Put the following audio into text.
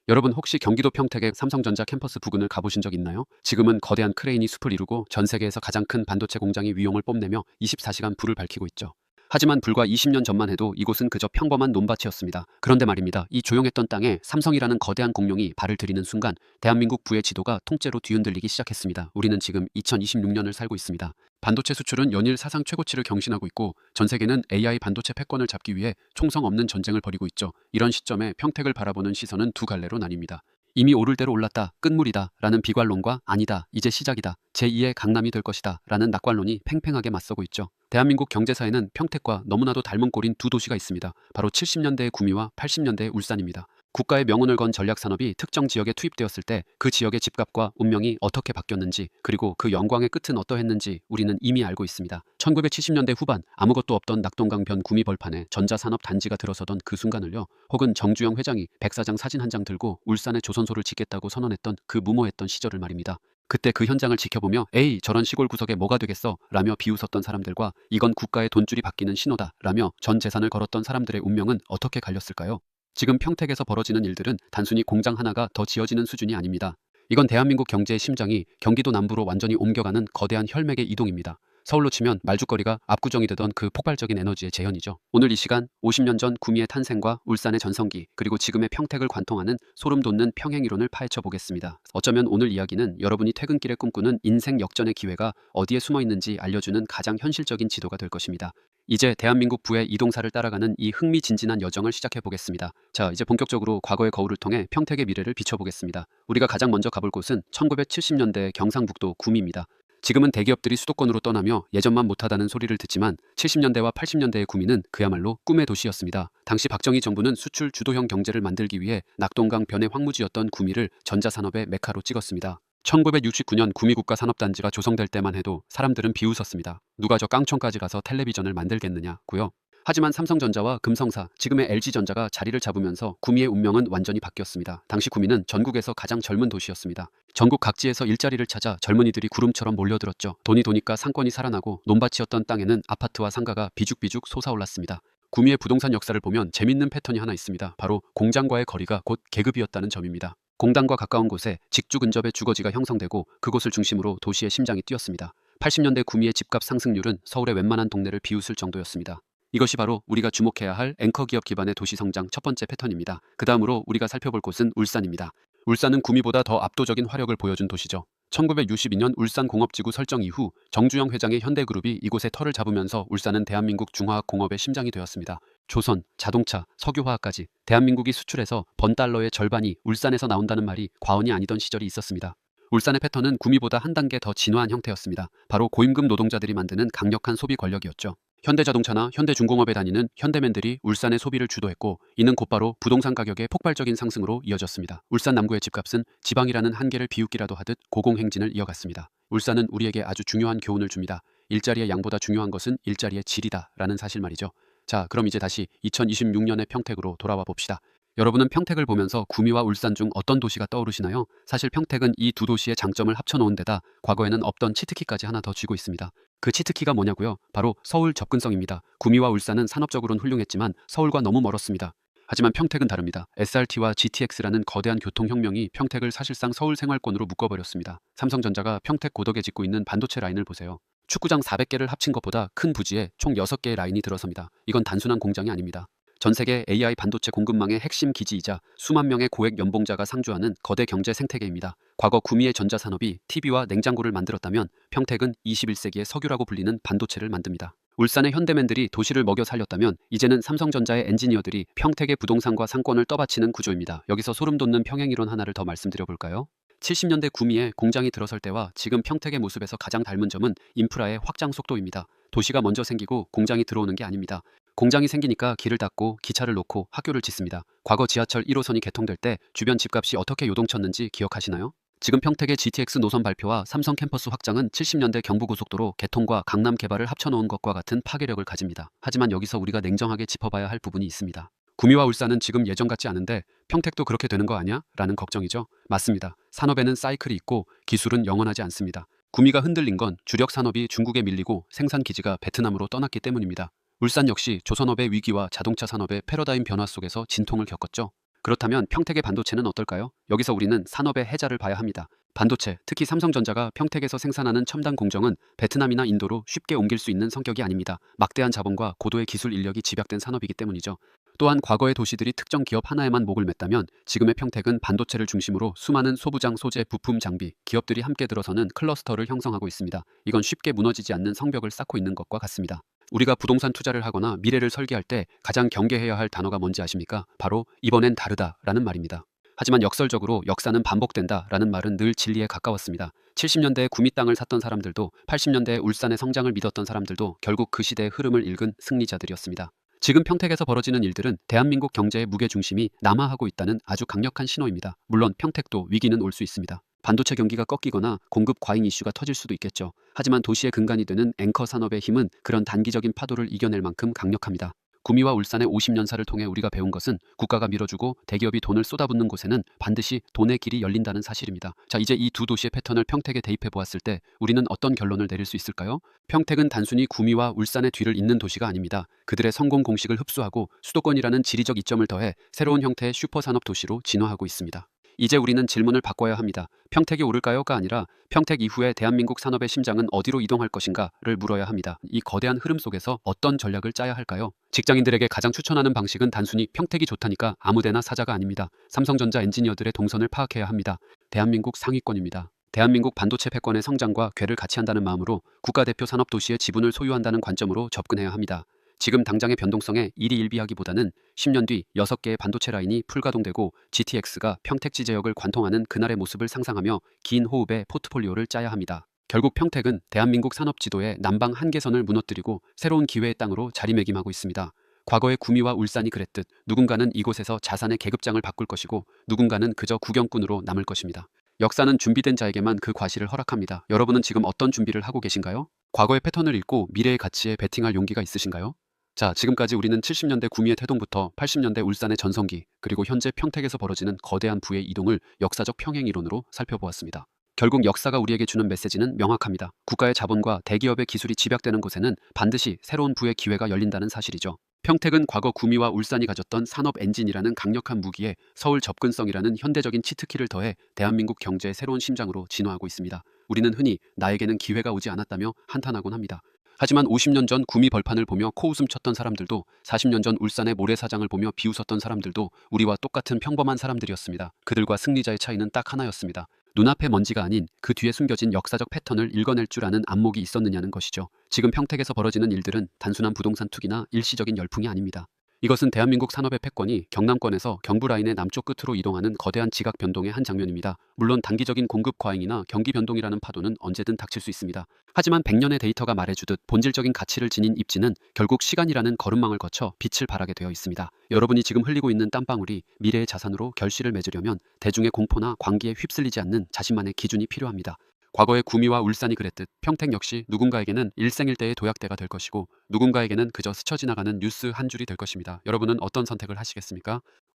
여러분 혹시 경기도 평택의 삼성전자 캠퍼스 부근을 가보신 적 있나요? 지금은 거대한 크레인이 숲을 이루고 전 세계에서 가장 큰 반도체 공장이 위용을 뽐내며 24시간 불을 밝히고 있죠. 하지만 불과 20년 전만 해도 이곳은 그저 평범한 논밭이었습니다. 그런데 말입니다. 이 조용했던 땅에 삼성이라는 거대한 공룡이 발을 들이는 순간 대한민국 부의 지도가 통째로 뒤흔들리기 시작했습니다. 우리는 지금 2026년을 살고 있습니다. 반도체 수출은 연일 사상 최고치를 경신하고 있고 전 세계는 AI 반도체 패권을 잡기 위해 총성 없는 전쟁을 벌이고 있죠. 이런 시점에 평택을 바라보는 시선은 두 갈래로 나뉩니다. 이미 오를 대로 올랐다, 끝물이다 라는 비관론과 아니다, 이제 시작이다, 제2의 강남이 될 것이다 라는 낙관론이 팽팽하게 맞서고 있죠. 대한민국 경제사에는 평택과 너무나도 닮은 꼴인 두 도시가 있습니다. 바로 70년대의 구미와 80년대의 울산입니다. 국가의 명운을 건 전략산업이 특정 지역에 투입되었을 때 그 지역의 집값과 운명이 어떻게 바뀌었는지, 그리고 그 영광의 끝은 어떠했는지 우리는 이미 알고 있습니다. 1970년대 후반 아무것도 없던 낙동강 변 구미 벌판에 전자산업 단지가 들어서던 그 순간을요, 혹은 정주영 회장이 백사장 사진 한 장 들고 울산에 조선소를 짓겠다고 선언했던 그 무모했던 시절을 말입니다. 그때 그 현장을 지켜보며 에이 저런 시골 구석에 뭐가 되겠어 라며 비웃었던 사람들과 이건 국가의 돈줄이 바뀌는 신호다 라며 전 재산을 걸었던 사람들의 운명은 어떻게 갈렸을까요? 지금 평택에서 벌어지는 일들은 단순히 공장 하나가 더 지어지는 수준이 아닙니다. 이건 대한민국 경제의 심장이 경기도 남부로 완전히 옮겨가는 거대한 혈맥의 이동입니다. 서울로 치면 말죽거리가 압구정이 되던 그 폭발적인 에너지의 재현이죠. 오늘 이 시간 50년 전 구미의 탄생과 울산의 전성기, 그리고 지금의 평택을 관통하는 소름 돋는 평행이론을 파헤쳐 보겠습니다. 어쩌면 오늘 이야기는 여러분이 퇴근길에 꿈꾸는 인생 역전의 기회가 어디에 숨어 있는지 알려주는 가장 현실적인 지도가 될 것입니다. 이제 대한민국 부의 이동사를 따라가는 이 흥미진진한 여정을 시작해 보겠습니다. 자, 이제 본격적으로 과거의 거울을 통해 평택의 미래를 비춰보겠습니다. 우리가 가장 먼저 가볼 곳은 1970년대 경상북도 구미입니다. 지금은 대기업들이 수도권으로 떠나며 예전만 못하다는 소리를 듣지만 70년대와 80년대의 구미는 그야말로 꿈의 도시였습니다. 당시 박정희 정부는 수출 주도형 경제를 만들기 위해 낙동강 변의 황무지였던 구미를 전자산업의 메카로 찍었습니다. 1969년 구미국가산업단지가 조성될 때만 해도 사람들은 비웃었습니다. 누가 저 깡촌까지 가서 텔레비전을 만들겠느냐고요. 하지만 삼성전자와 금성사, 지금의 LG전자가 자리를 잡으면서 구미의 운명은 완전히 바뀌었습니다. 당시 구미는 전국에서 가장 젊은 도시였습니다. 전국 각지에서 일자리를 찾아 젊은이들이 구름처럼 몰려들었죠. 돈이 도니까 상권이 살아나고 논밭이었던 땅에는 아파트와 상가가 비죽비죽 솟아올랐습니다. 구미의 부동산 역사를 보면 재밌는 패턴이 하나 있습니다. 바로 공장과의 거리가 곧 계급이었다는 점입니다. 공단과 가까운 곳에 직주 근접의 주거지가 형성되고 그곳을 중심으로 도시의 심장이 뛰었습니다. 80년대 구미의 집값 상승률은 서울의 웬만한 동네를 비웃을 정도였습니다. 이것이 바로 우리가 주목해야 할 앵커 기업 기반의 도시 성장 첫 번째 패턴입니다. 그 다음으로 우리가 살펴볼 곳은 울산입니다. 울산은 구미보다 더 압도적인 화력을 보여준 도시죠. 1962년 울산공업지구 설정 이후 정주영 회장의 현대그룹이 이곳에 터를 잡으면서 울산은 대한민국 중화학공업의 심장이 되었습니다. 조선, 자동차, 석유화학까지 대한민국이 수출해서 번 달러의 절반이 울산에서 나온다는 말이 과언이 아니던 시절이 있었습니다. 울산의 패턴은 구미보다 한 단계 더 진화한 형태였습니다. 바로 고임금 노동자들이 만드는 강력한 소비 권력이었죠. 현대자동차나 현대중공업에 다니는 현대맨들이 울산의 소비를 주도했고 이는 곧바로 부동산 가격의 폭발적인 상승으로 이어졌습니다. 울산 남구의 집값은 지방이라는 한계를 비웃기라도 하듯 고공행진을 이어갔습니다. 울산은 우리에게 아주 중요한 교훈을 줍니다. 일자리의 양보다 중요한 것은 일자리의 질이다 라는 사실 말이죠. 자, 그럼 이제 다시 2026년의 평택으로 돌아와 봅시다. 여러분은 평택을 보면서 구미와 울산 중 어떤 도시가 떠오르시나요? 사실 평택은 이 두 도시의 장점을 합쳐놓은 데다 과거에는 없던 치트키까지 하나 더 쥐고 있습니다. 그 치트키가 뭐냐고요? 바로 서울 접근성입니다. 구미와 울산은 산업적으로는 훌륭했지만 서울과 너무 멀었습니다. 하지만 평택은 다릅니다. SRT와 GTX라는 거대한 교통혁명이 평택을 사실상 서울 생활권으로 묶어버렸습니다. 삼성전자가 평택 고덕에 짓고 있는 반도체 라인을 보세요. 축구장 400개를 합친 것보다 큰 부지에 총 6개의 라인이 들어섭니다. 이건 단순한 공장이 아닙니다. 전 세계 AI 반도체 공급망의 핵심 기지이자 수만 명의 고액 연봉자가 상주하는 거대 경제 생태계입니다. 과거 구미의 전자산업이 TV와 냉장고를 만들었다면 평택은 21세기의 석유라고 불리는 반도체를 만듭니다. 울산의 현대맨들이 도시를 먹여 살렸다면 이제는 삼성전자의 엔지니어들이 평택의 부동산과 상권을 떠받치는 구조입니다. 여기서 소름 돋는 평행이론 하나를 더 말씀드려 볼까요? 70년대 구미에 공장이 들어설 때와 지금 평택의 모습에서 가장 닮은 점은 인프라의 확장 속도입니다. 도시가 먼저 생기고 공장이 들어오는 게 아닙니다. 공장이 생기니까 길을 닫고 기차를 놓고 학교를 짓습니다. 과거 지하철 1호선이 개통될 때 주변 집값이 어떻게 요동쳤는지 기억하시나요? 지금 평택의 GTX 노선 발표와 삼성 캠퍼스 확장은 70년대 경부고속도로 개통과 강남 개발을 합쳐놓은 것과 같은 파괴력을 가집니다. 하지만 여기서 우리가 냉정하게 짚어봐야 할 부분이 있습니다. 구미와 울산은 지금 예전 같지 않은데 평택도 그렇게 되는 거 아니야? 라는 걱정이죠. 맞습니다. 산업에는 사이클이 있고 기술은 영원하지 않습니다. 구미가 흔들린 건 주력 산업이 중국에 밀리고 생산 기지가 베트남으로 떠났기 때문입니다. 울산 역시 조선업의 위기와 자동차 산업의 패러다임 변화 속에서 진통을 겪었죠. 그렇다면 평택의 반도체는 어떨까요? 여기서 우리는 산업의 해자를 봐야 합니다. 반도체, 특히 삼성전자가 평택에서 생산하는 첨단 공정은 베트남이나 인도로 쉽게 옮길 수 있는 성격이 아닙니다. 막대한 자본과 고도의 기술 인력이 집약된 산업이기 때문이죠. 또한 과거의 도시들이 특정 기업 하나에만 목을 맸다면 지금의 평택은 반도체를 중심으로 수많은 소부장, 소재, 부품, 장비, 기업들이 함께 들어서는 클러스터를 형성하고 있습니다. 이건 쉽게 무너지지 않는 성벽을 쌓고 있는 것과 같습니다. 우리가 부동산 투자를 하거나 미래를 설계할 때 가장 경계해야 할 단어가 뭔지 아십니까? 바로 이번엔 다르다라는 말입니다. 하지만 역설적으로 역사는 반복된다라는 말은 늘 진리에 가까웠습니다. 70년대에 구미 땅을 샀던 사람들도 80년대에 울산의 성장을 믿었던 사람들도 결국 그 시대의 흐름을 읽은 승리자들이었습니다. 지금 평택에서 벌어지는 일들은 대한민국 경제의 무게중심이 남하하고 있다는 아주 강력한 신호입니다. 물론 평택도 위기는 올 수 있습니다. 반도체 경기가 꺾이거나 공급 과잉 이슈가 터질 수도 있겠죠. 하지만 도시의 근간이 되는 앵커 산업의 힘은 그런 단기적인 파도를 이겨낼 만큼 강력합니다. 구미와 울산의 50년사를 통해 우리가 배운 것은 국가가 밀어주고 대기업이 돈을 쏟아붓는 곳에는 반드시 돈의 길이 열린다는 사실입니다. 자, 이제 이 두 도시의 패턴을 평택에 대입해 보았을 때 우리는 어떤 결론을 내릴 수 있을까요? 평택은 단순히 구미와 울산의 뒤를 잇는 도시가 아닙니다. 그들의 성공 공식을 흡수하고 수도권이라는 지리적 이점을 더해 새로운 형태의 슈퍼산업 도시로 진화하고 있습니다. 이제 우리는 질문을 바꿔야 합니다. 평택이 오를까요?가 아니라 평택 이후에 대한민국 산업의 심장은 어디로 이동할 것인가를 물어야 합니다. 이 거대한 흐름 속에서 어떤 전략을 짜야 할까요? 직장인들에게 가장 추천하는 방식은 단순히 평택이 좋다니까 아무데나 사자가 아닙니다. 삼성전자 엔지니어들의 동선을 파악해야 합니다. 대한민국 상위권입니다. 대한민국 반도체 패권의 성장과 궤를 같이 한다는 마음으로 국가대표 산업도시의 지분을 소유한다는 관점으로 접근해야 합니다. 지금 당장의 변동성에 일희일비하기보다는 10년 뒤 6개의 반도체 라인이 풀가동되고 GTX가 평택지 제역을 관통하는 그날의 모습을 상상하며 긴 호흡의 포트폴리오를 짜야 합니다. 결국 평택은 대한민국 산업 지도의 남방 한계선을 무너뜨리고 새로운 기회의 땅으로 자리매김하고 있습니다. 과거의 구미와 울산이 그랬듯 누군가는 이곳에서 자산의 계급장을 바꿀 것이고 누군가는 그저 구경꾼으로 남을 것입니다. 역사는 준비된 자에게만 그 과실을 허락합니다. 여러분은 지금 어떤 준비를 하고 계신가요? 과거의 패턴을 읽고 미래의 가치에 베팅할 용기가 있으신가요? 자, 지금까지 우리는 70년대 구미의 태동부터 80년대 울산의 전성기, 그리고 현재 평택에서 벌어지는 거대한 부의 이동을 역사적 평행 이론으로 살펴보았습니다. 결국 역사가 우리에게 주는 메시지는 명확합니다. 국가의 자본과 대기업의 기술이 집약되는 곳에는 반드시 새로운 부의 기회가 열린다는 사실이죠. 평택은 과거 구미와 울산이 가졌던 산업 엔진이라는 강력한 무기에 서울 접근성이라는 현대적인 치트키를 더해 대한민국 경제의 새로운 심장으로 진화하고 있습니다. 우리는 흔히 나에게는 기회가 오지 않았다며 한탄하곤 합니다. 하지만 50년 전 구미 벌판을 보며 코웃음 쳤던 사람들도 40년 전 울산의 모래사장을 보며 비웃었던 사람들도 우리와 똑같은 평범한 사람들이었습니다. 그들과 승리자의 차이는 딱 하나였습니다. 눈앞의 먼지가 아닌 그 뒤에 숨겨진 역사적 패턴을 읽어낼 줄 아는 안목이 있었느냐는 것이죠. 지금 평택에서 벌어지는 일들은 단순한 부동산 투기나 일시적인 열풍이 아닙니다. 이것은 대한민국 산업의 패권이 경남권에서 경부 라인의 남쪽 끝으로 이동하는 거대한 지각 변동의 한 장면입니다. 물론 단기적인 공급 과잉이나 경기 변동이라는 파도는 언제든 닥칠 수 있습니다. 하지만 100년의 데이터가 말해주듯 본질적인 가치를 지닌 입지는 결국 시간이라는 거름망을 거쳐 빛을 발하게 되어 있습니다. 여러분이 지금 흘리고 있는 땀방울이 미래의 자산으로 결실을 맺으려면 대중의 공포나 광기에 휩쓸리지 않는 자신만의 기준이 필요합니다. 과거의 구미와 울산이 그랬듯 평택 역시 누군가에게는 일생일대의 도약대가 될 것이고 누군가에게는 그저 스쳐 지나가는 뉴스 한 줄이 될 것입니다. 여러분은 어떤 선택을 하시겠습니까?